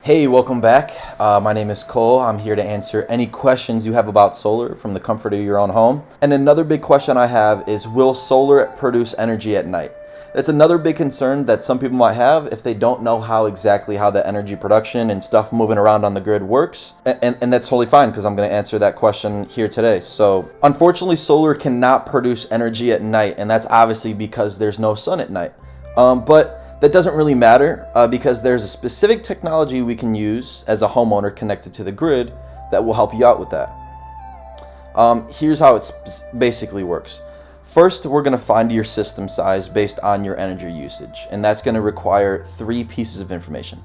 Hey, welcome back. My name is Cole. I'm here to answer any questions you have about solar from the comfort of your own home. And another big question I have is, will solar produce energy at night? That's another big concern that some people might have if they don't know exactly how the energy production and stuff moving around on the grid works. And that's totally fine because I'm going to answer that question here today. So unfortunately, solar cannot produce energy at night, and that's obviously because there's no sun at night. But that doesn't really matter because there's a specific technology we can use as a homeowner connected to the grid that will help you out with that. Here's how it basically works. First, we're going to find your system size based on your energy usage, and that's going to require three pieces of information.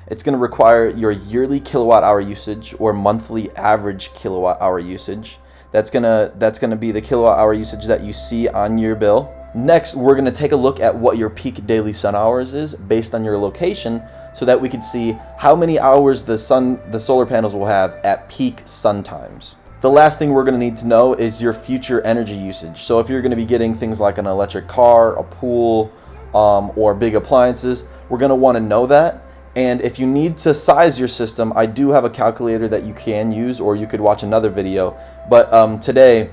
It's going to require your yearly kilowatt hour usage or monthly average kilowatt hour usage. That's going to be the kilowatt hour usage that you see on your bill. Next, we're going to take a look at what your peak daily sun hours is based on your location so that we can see how many hours the solar panels will have at peak sun times. The last thing we're going to need to know is your future energy usage. So if you're going to be getting things like an electric car, a pool, or big appliances, we're going to want to know that. And if you need to size your system, I do have a calculator that you can use, or you could watch another video. But today,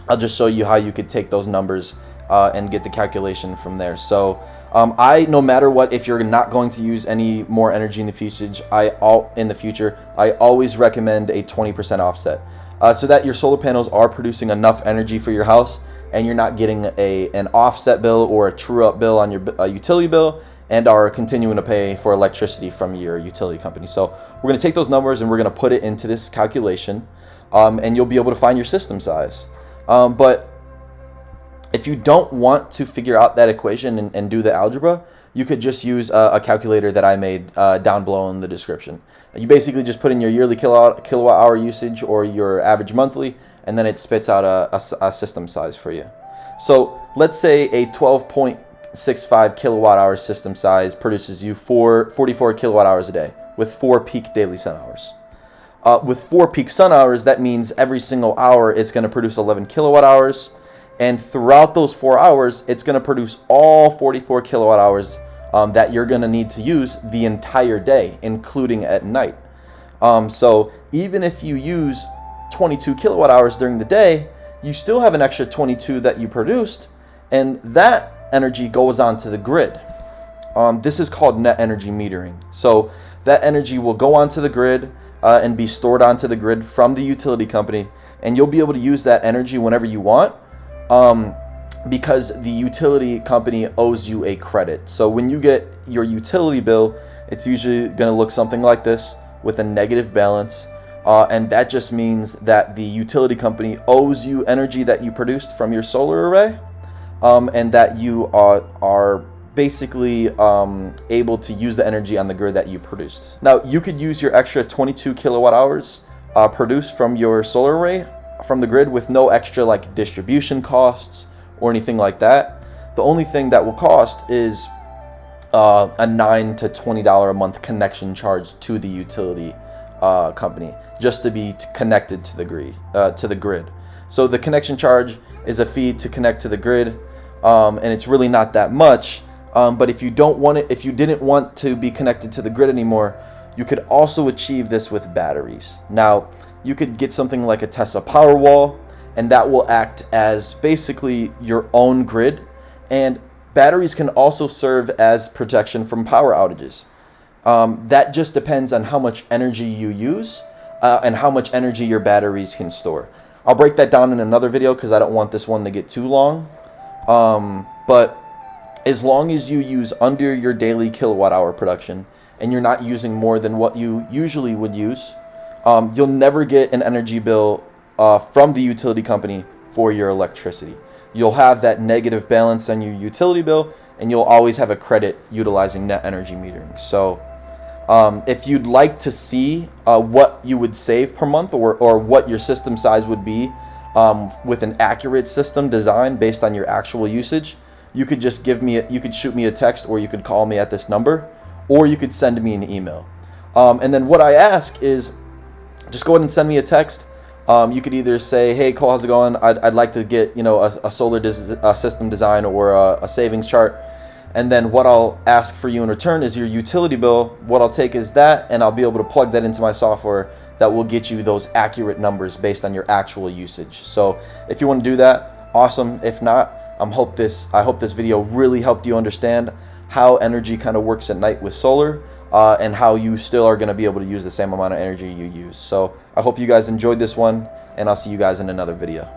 I'll just show you how you could take those numbers and get the calculation from there. So no matter what, if you're not going to use any more energy in the future, I always recommend a 20% offset so that your solar panels are producing enough energy for your house and you're not getting an offset bill or a true-up bill on your utility bill and are continuing to pay for electricity from your utility company. So we're going to take those numbers and we're going to put it into this calculation, and you'll be able to find your system size. But if you don't want to figure out that equation and do the algebra, you could just use a calculator that I made down below in the description. You basically just put in your yearly kilowatt hour usage or your average monthly, and then it spits out a system size for you. So let's say a 12.65 kilowatt hour system size produces you 44 kilowatt hours a day with 4 peak daily sun hours. With 4 peak sun hours, that means every single hour it's going to produce 11 kilowatt hours. And throughout those 4 hours, it's going to produce all 44 kilowatt hours that you're going to need to use the entire day, including at night. So even if you use 22 kilowatt hours during the day, you still have an extra 22 that you produced, and that energy goes onto the grid. This is called net energy metering. So that energy will go onto the grid and be stored onto the grid from the utility company, and you'll be able to use that energy whenever you want. Because the utility company owes you a credit. So when you get your utility bill, it's usually going to look something like this with a negative balance. And that just means that the utility company owes you energy that you produced from your solar array, and that you are basically able to use the energy on the grid that you produced. Now, you could use your extra 22 kilowatt hours produced from your solar array from the grid with no extra like distribution costs or anything like that. The only thing that will cost is a $9 to $20 a month connection charge to the utility company just to be connected to the grid. So the connection charge is a fee to connect to the grid, and it's really not that much. But if you didn't want to be connected to the grid anymore, you could also achieve this with batteries. Now, you could get something like a Tesla Powerwall, and that will act as basically your own grid. And batteries can also serve as protection from power outages. That just depends on how much energy you use and how much energy your batteries can store. I'll break that down in another video because I don't want this one to get too long. But as long as you use under your daily kilowatt hour production and you're not using more than what you usually would use, you'll never get an energy bill from the utility company for your electricity. You'll have that negative balance on your utility bill, and you'll always have a credit utilizing net energy metering. So if you'd like to see what you would save per month or what your system size would be with an accurate system design based on your actual usage, you could just you could shoot me a text, or you could call me at this number, or you could send me an email. And then what I ask is, just go ahead and send me a text. You could either say, hey, Cole, how's it going? I'd like to get a solar system design or a savings chart. And then what I'll ask for you in return is your utility bill. What I'll take is that, and I'll be able to plug that into my software that will get you those accurate numbers based on your actual usage. So if you want to do that, awesome. If not, I hope this video really helped you understand how energy kind of works at night with solar, and how you still are going to be able to use the same amount of energy you use. So I hope you guys enjoyed this one, and I'll see you guys in another video.